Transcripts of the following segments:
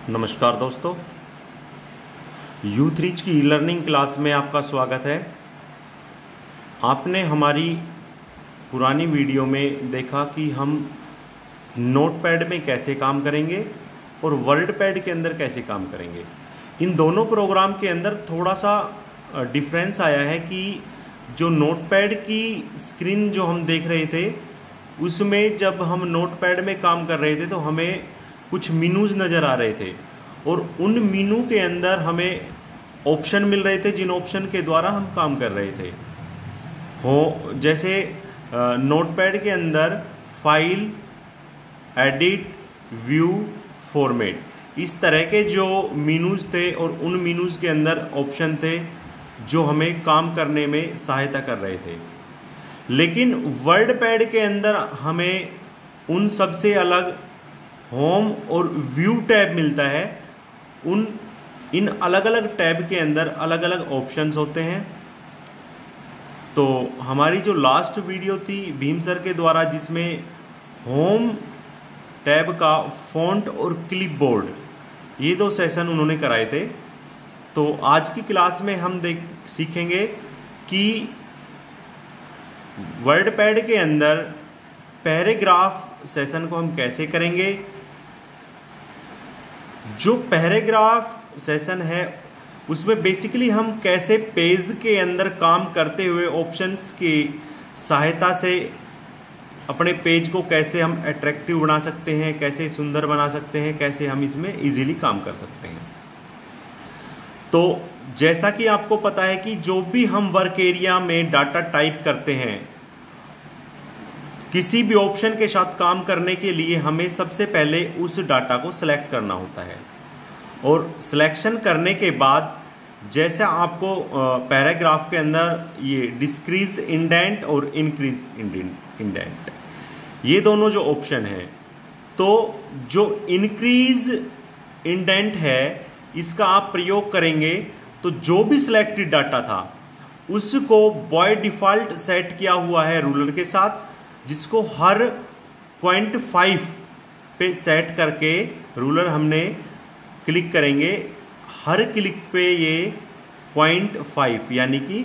नमस्कार दोस्तों, youth reach की ई लर्निंग क्लास में आपका स्वागत है। आपने हमारी पुरानी वीडियो में देखा कि हम नोटपैड में कैसे काम करेंगे और वर्डपैड के अंदर कैसे काम करेंगे। इन दोनों प्रोग्राम के अंदर थोड़ा सा डिफरेंस आया है कि जो नोटपैड की स्क्रीन जो हम देख रहे थे उसमें जब हम नोटपैड में काम कर रहे थे तो हमें कुछ मेनूज नज़र आ रहे थे और उन मेनू के अंदर हमें ऑप्शन मिल रहे थे जिन ऑप्शन के द्वारा हम काम कर रहे थे। जैसे नोटपैड के अंदर फाइल, एडिट, व्यू, फॉर्मेट, इस तरह के जो मेनूज थे और उन मेनूज के अंदर ऑप्शन थे जो हमें काम करने में सहायता कर रहे थे। लेकिन वर्डपैड के अंदर हमें उन सब से अलग होम और व्यू टैब मिलता है। इन अलग अलग टैब के अंदर अलग अलग ऑप्शंस होते हैं। तो हमारी जो लास्ट वीडियो थी भीम सर के द्वारा, जिसमें होम टैब का फॉन्ट और क्लिपबोर्ड ये दो सेशन उन्होंने कराए थे। तो आज की क्लास में हम सीखेंगे कि वर्डपैड के अंदर पैराग्राफ सेशन को हम कैसे करेंगे। जो पैराग्राफ सेशन है उसमें बेसिकली हम कैसे पेज के अंदर काम करते हुए ऑप्शंस की सहायता से अपने पेज को कैसे हम अट्रैक्टिव बना सकते हैं, कैसे सुंदर बना सकते हैं, कैसे हम इसमें इजीली काम कर सकते हैं। तो जैसा कि आपको पता है कि जो भी हम वर्क एरिया में डाटा टाइप करते हैं, किसी भी ऑप्शन के साथ काम करने के लिए हमें सबसे पहले उस डाटा को सिलेक्ट करना होता है और सिलेक्शन करने के बाद जैसा आपको पैराग्राफ के अंदर ये डिक्रीज इंडेंट और इंक्रीज इंडेंट ये दोनों जो ऑप्शन है, तो जो इंक्रीज इंडेंट है इसका आप प्रयोग करेंगे तो जो भी सिलेक्टेड डाटा था उसको बाय डिफॉल्ट सेट किया हुआ है रूलर के साथ, जिसको हर 0.5 पे सेट करके रूलर हमने क्लिक करेंगे। हर क्लिक पे ये 0.5 यानी कि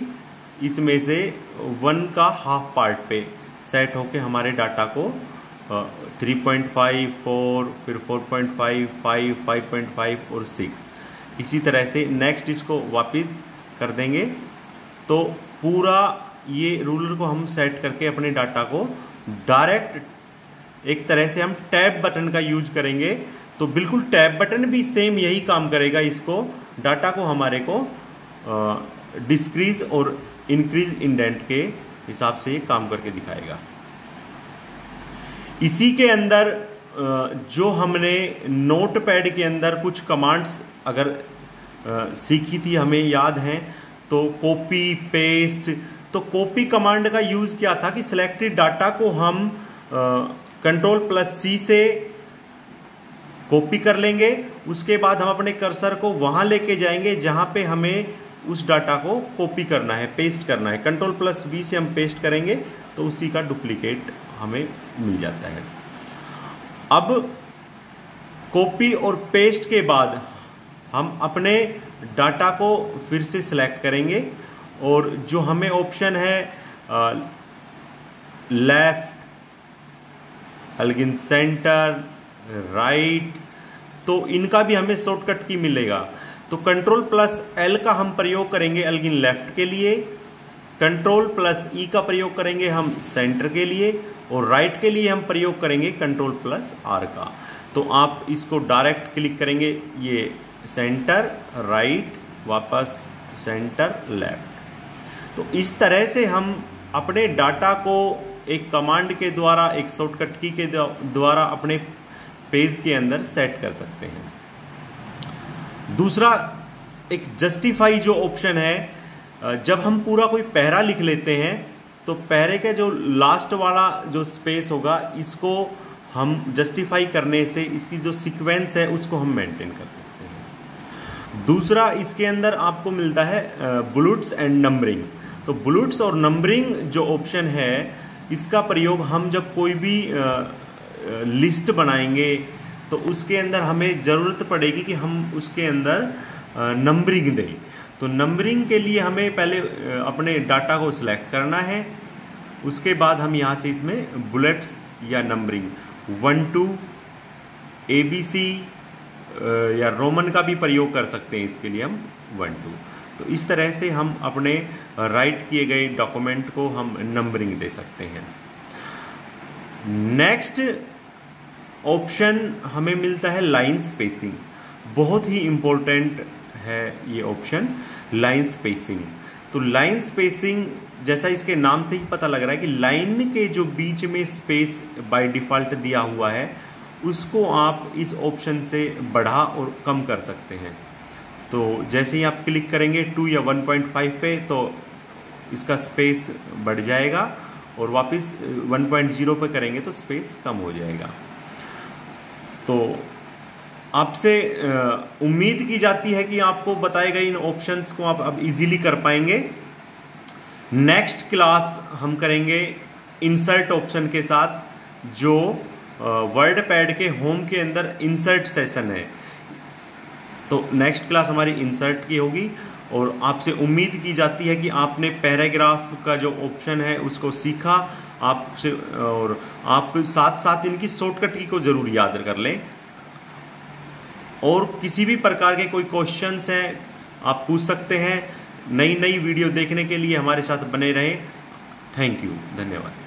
इसमें से 1 का हाफ पार्ट पे सेट होके हमारे डाटा को 3.5, 4, फिर 4.5, 5, 5.5 और 6 इसी तरह से नेक्स्ट इसको वापस कर देंगे। तो पूरा ये रूलर को हम सेट करके अपने डाटा को डायरेक्ट एक तरह से हम टैब बटन का यूज करेंगे। तो बिल्कुल टैब बटन भी सेम यही काम करेगा, इसको डाटा को हमारे को डिक्रीज और इंक्रीज इंडेंट के हिसाब से ये काम करके दिखाएगा। इसी के अंदर जो हमने नोटपैड के अंदर कुछ कमांड्स अगर सीखी थी हमें याद है, तो कॉपी पेस्ट। तो कॉपी कमांड का यूज क्या था कि सिलेक्टेड डाटा को हम Ctrl+C से कॉपी कर लेंगे, उसके बाद हम अपने कर्सर को वहां लेके जाएंगे जहां पे हमें उस डाटा को कॉपी करना है, पेस्ट करना है। Ctrl+V से हम पेस्ट करेंगे तो उसी का डुप्लीकेट हमें मिल जाता है। अब कॉपी और पेस्ट के बाद हम अपने डाटा को फिर से सिलेक्ट करेंगे और जो हमें ऑप्शन है लेफ्ट, अगेन सेंटर, राइट, तो इनका भी हमें शॉर्टकट की मिलेगा। तो Ctrl+L का हम प्रयोग करेंगे अगेन लेफ्ट के लिए, Ctrl+E का प्रयोग करेंगे हम सेंटर के लिए और राइट के लिए हम प्रयोग करेंगे Ctrl+R का। तो आप इसको डायरेक्ट क्लिक करेंगे, ये सेंटर, राइट, वापस सेंटर, लेफ्ट। तो इस तरह से हम अपने डाटा को एक कमांड के द्वारा, एक शॉर्टकट की के द्वारा अपने पेज के अंदर सेट कर सकते हैं। दूसरा एक जस्टिफाई जो ऑप्शन है, जब हम पूरा कोई पैरा लिख लेते हैं तो पैरे का जो लास्ट वाला जो स्पेस होगा इसको हम जस्टिफाई करने से इसकी जो सीक्वेंस है उसको हम मेंटेन कर सकते हैं। दूसरा इसके अंदर आपको मिलता है बुलेट्स एंड नंबरिंग। तो बुलेट्स और नंबरिंग जो ऑप्शन है इसका प्रयोग हम जब कोई भी लिस्ट बनाएंगे तो उसके अंदर हमें ज़रूरत पड़ेगी कि हम उसके अंदर नंबरिंग दें। तो नंबरिंग के लिए हमें पहले अपने डाटा को सिलेक्ट करना है, उसके बाद हम यहाँ से इसमें बुलेट्स या नंबरिंग 1 2 ABC या रोमन का भी प्रयोग कर सकते हैं। इसके लिए हम 1 2, तो इस तरह से हम अपने राइट किए गए डॉक्यूमेंट को हम नंबरिंग दे सकते हैं। नेक्स्ट ऑप्शन हमें मिलता है लाइन स्पेसिंग। बहुत ही इम्पोर्टेंट है ये ऑप्शन, लाइन स्पेसिंग। तो लाइन स्पेसिंग जैसा इसके नाम से ही पता लग रहा है कि लाइन के जो बीच में स्पेस बाय डिफ़ॉल्ट दिया हुआ है उसको आप इस ऑप्शन से बढ़ा और कम कर सकते हैं। तो जैसे ही आप क्लिक करेंगे 2 या 1.5 पे तो इसका स्पेस बढ़ जाएगा और वापस 1.0 पे करेंगे तो स्पेस कम हो जाएगा। तो आपसे उम्मीद की जाती है कि आपको बताए गए इन ऑप्शंस को आप अब इजीली कर पाएंगे। नेक्स्ट क्लास हम करेंगे इंसर्ट ऑप्शन के साथ, जो वर्ड पैड के होम के अंदर इंसर्ट सेशन है। तो नेक्स्ट क्लास हमारी इंसर्ट की होगी और आपसे उम्मीद की जाती है कि आपने पैराग्राफ का जो ऑप्शन है उसको सीखा आपसे, और आप साथ साथ इनकी शॉर्टकट की को जरूर याद कर लें। और किसी भी प्रकार के कोई क्वेश्चंस हैं आप पूछ सकते हैं। नई नई वीडियो देखने के लिए हमारे साथ बने रहें। थैंक यू, धन्यवाद।